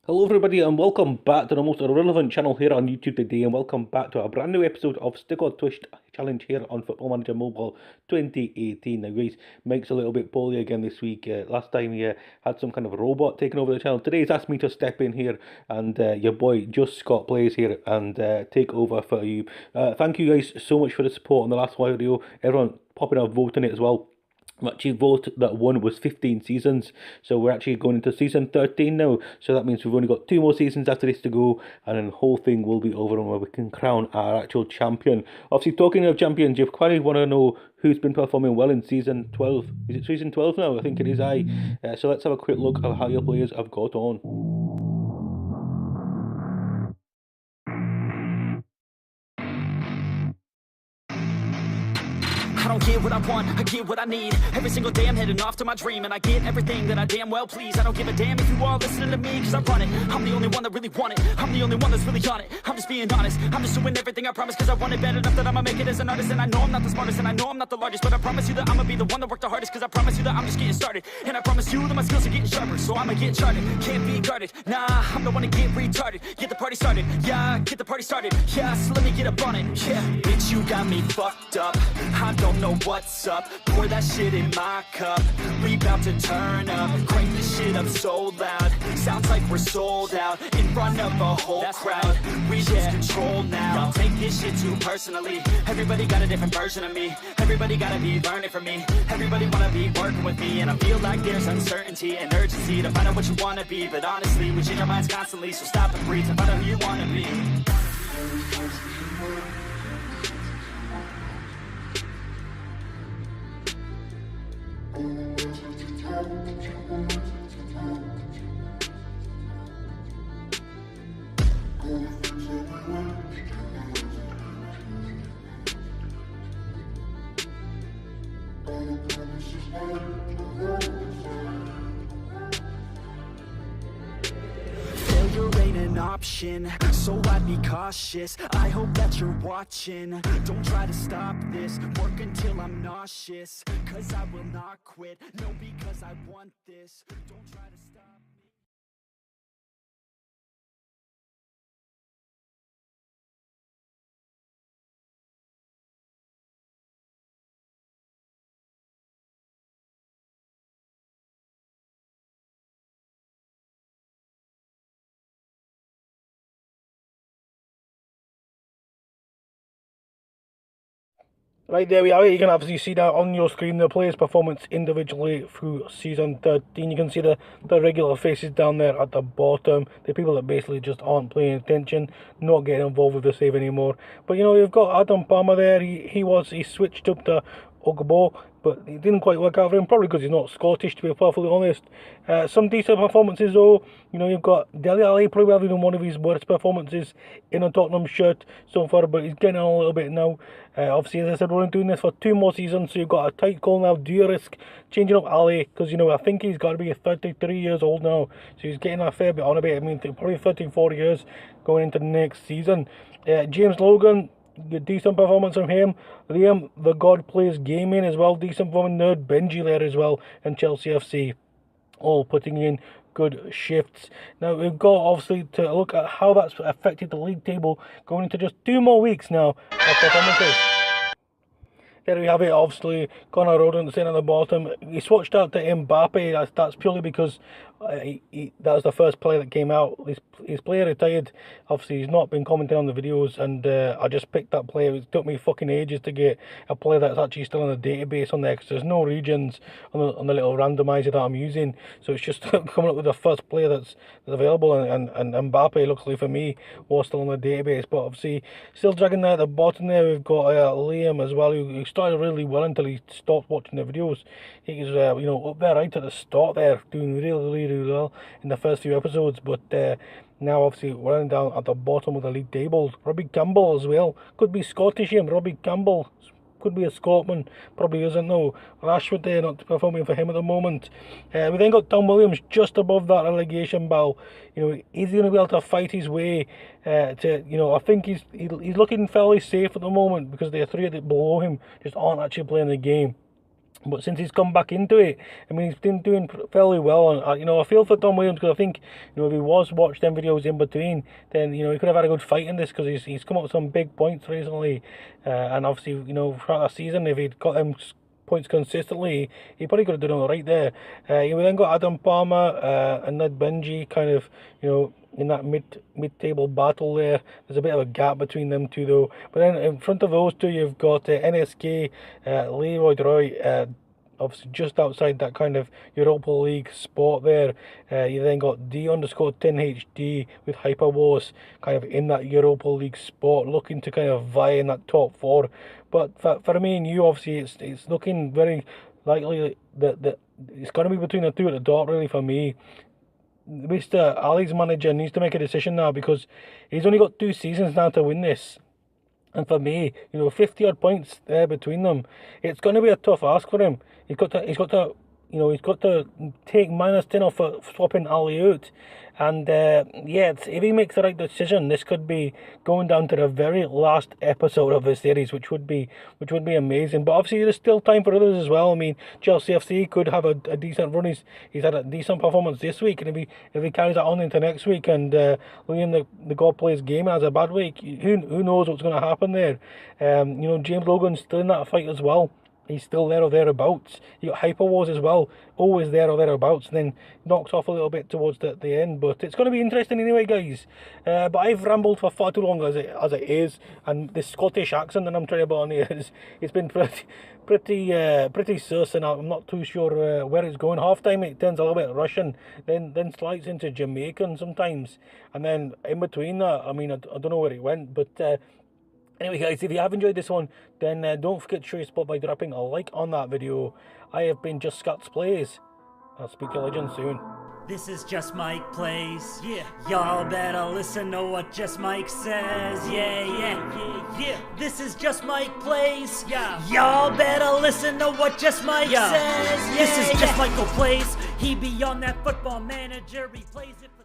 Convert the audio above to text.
Hello everybody and welcome back to the most irrelevant channel here on YouTube today, and welcome back to a brand new episode of Stick or Twist Challenge here on Football Manager Mobile 2018. Now guys, Mike's a little bit poorly again this week. Last time he had some kind of robot taking over the channel. Today he's asked me to step in here and your boy Just M1ke Plays here and take over for you. Thank you guys so much for the support on the last video. Everyone popping a vote in it as well. Actually, vote that one was 15 seasons, so we're actually going into season 13 now, so that means we've only got 2 more seasons after this to go, and then the whole thing will be over and where we can crown our actual champion. Obviously, talking of champions, you probably want to know who's been performing well in season 12. Is it season 12 now? I think it is. So let's have a quick look at how your players have got on. I don't get what I want, I get what I need. Every single day I'm heading off to my dream, and I get everything that I damn well please. I don't give a damn if you all listening to me, cause I run it. I'm the only one that really want it, I'm the only one that's really on it. I'm just being honest, I'm just doing everything I promise, cause I want it bad enough that I'ma make it as an artist. And I know I'm not the smartest, and I know I'm not the largest, but I promise you that I'ma be the one that worked the hardest. Cause I promise you that I'm just getting started, and I promise you that my skills are getting sharper. So I'ma get charted, can't be guarded. Nah, I'm the one to get retarded. Get the party started, yeah, get the party started. Yeah, so let me get up on it, yeah. Bitch, you got me fucked up, I don't know what's up. Pour that shit in my cup, we bout to turn up. Crank this shit up so loud, sounds like we're sold out. In front of a whole crowd, we lose control now. Don't take this shit too personally, everybody got a different version of me. Everybody gotta be learning from me, everybody wanna be working with me. And I feel like there's uncertainty and urgency to find out what you wanna be. But honestly, we change our minds constantly, so stop and breathe and find out who you wanna be. Failure ain't an option, so I'd be cautious. I hope that you're watching, don't try to stop this. Work until I'm nauseous, cause I will not quit. No, because I want this. Don't try to stop me. Right, there we are. You can obviously see that on your screen, the players' performance individually through season 13. You can see the regular faces down there at the bottom, the people that basically just aren't paying attention, not getting involved with the save anymore. But you know, you've got Adam Palmer there. He switched up to Ogbo, but it didn't quite work out for him, probably because he's not Scottish, to be perfectly honest. Some decent performances though. You know, you've got Dele Alli probably having one of his worst performances in a Tottenham shirt so far, but he's getting on a little bit now. Obviously, as I said, we're only doing this for 2 more seasons, so you've got a tight call now. Do you risk changing up Ali? Because, you know, I think he's got to be 33 years old now, so he's getting a fair bit on a bit. I mean, probably 13, 40 years going into the next season. James Logan, decent performance from him. Liam, the God Plays Gaming as well, decent performance. Nerd Benji there as well, and Chelsea FC all putting in good shifts. Now we've got obviously to look at how that's affected the league table going into just 2 more weeks now of performances. There we have it, obviously, Connor Rodon sitting at the bottom. He switched out to Mbappe, that's purely because that was the first player that came out. His player retired, obviously he's not been commenting on the videos, and I just picked that player. It took me fucking ages to get a player that's actually still in the database on there, because there's no regions on the little randomizer that I'm using, so it's just coming up with the first player that's available, and Mbappe, looks like for me, was still on the database. But obviously, still dragging there at the bottom there, we've got Liam as well, who started really well until he stopped watching the videos. He was, you know, up there right at the start there, doing really well in the first few episodes, but now obviously we're running down at the bottom of the league table. Robbie Campbell as well, could be Scottish him. Robbie Campbell could be a Scotsman, probably isn't though. Rashford there, not performing for him at the moment. We then got Tom Williams just above that relegation battle. You know, he's going to be able to fight his way to, you know, I think he's looking fairly safe at the moment, because the 3 that below him just aren't actually playing the game. But since he's come back into it, I mean, he's been doing fairly well. And you know, I feel for Tom Williams, because I think, you know, if he was watched them videos in between, then, you know, he could have had a good fight in this, because he's come up with some big points recently. And obviously, you know, throughout the season, if he'd got them points consistently, he probably could have done all right there. You then got Adam Palmer and Ned Benji kind of, you know, in that mid-table battle there. There's a bit of a gap between them two though. But then in front of those two, you've got NSK, Leroy Roy, obviously just outside that kind of Europa League spot there. You then got D_10HD with Hyperwars kind of in that Europa League spot, looking to kind of vie in that top four. But for me and you, obviously, it's looking very likely that it's going to be between the two at the dot, really, for me. Mr. Ali's manager needs to make a decision now, because he's only got 2 seasons now to win this. And for me, you know, 50 odd points there between them, it's going to be a tough ask for him. He's got to take -10 off for swapping Ali out. And yeah, if he makes the right decision, this could be going down to the very last episode of the series, which would be amazing. But obviously, there's still time for others as well. I mean, Chelsea FC could have a decent run. He's had a decent performance this week, and if he carries that on into next week, and Liam the God Plays game has a bad week, who knows what's going to happen there? You know, James Logan's still in that fight as well. He's still there or thereabouts. You got Hyperwars as well, always there or thereabouts, and then knocks off a little bit towards the end. But it's going to be interesting anyway, guys. But I've rambled for far too long as it is, and this Scottish accent that I'm trying to put on here it's been pretty sus, and I'm not too sure where it's going. Half time it turns a little bit Russian, then slides into Jamaican sometimes, and then in between that, I mean, I don't know where it went, but. Anyway, guys, if you have enjoyed this one, then don't forget to show your support by dropping a like on that video. I have been Just M1ke Plays. I'll speak to you legend soon. This is Just M1ke Plays. Yeah. Y'all better listen to what Just M1ke says. Yeah. This is Just M1ke Plays. Yeah. Y'all better listen to what Just M1ke says. Yeah. This is Just M1ke Plays. He be on that Football Manager. He plays it for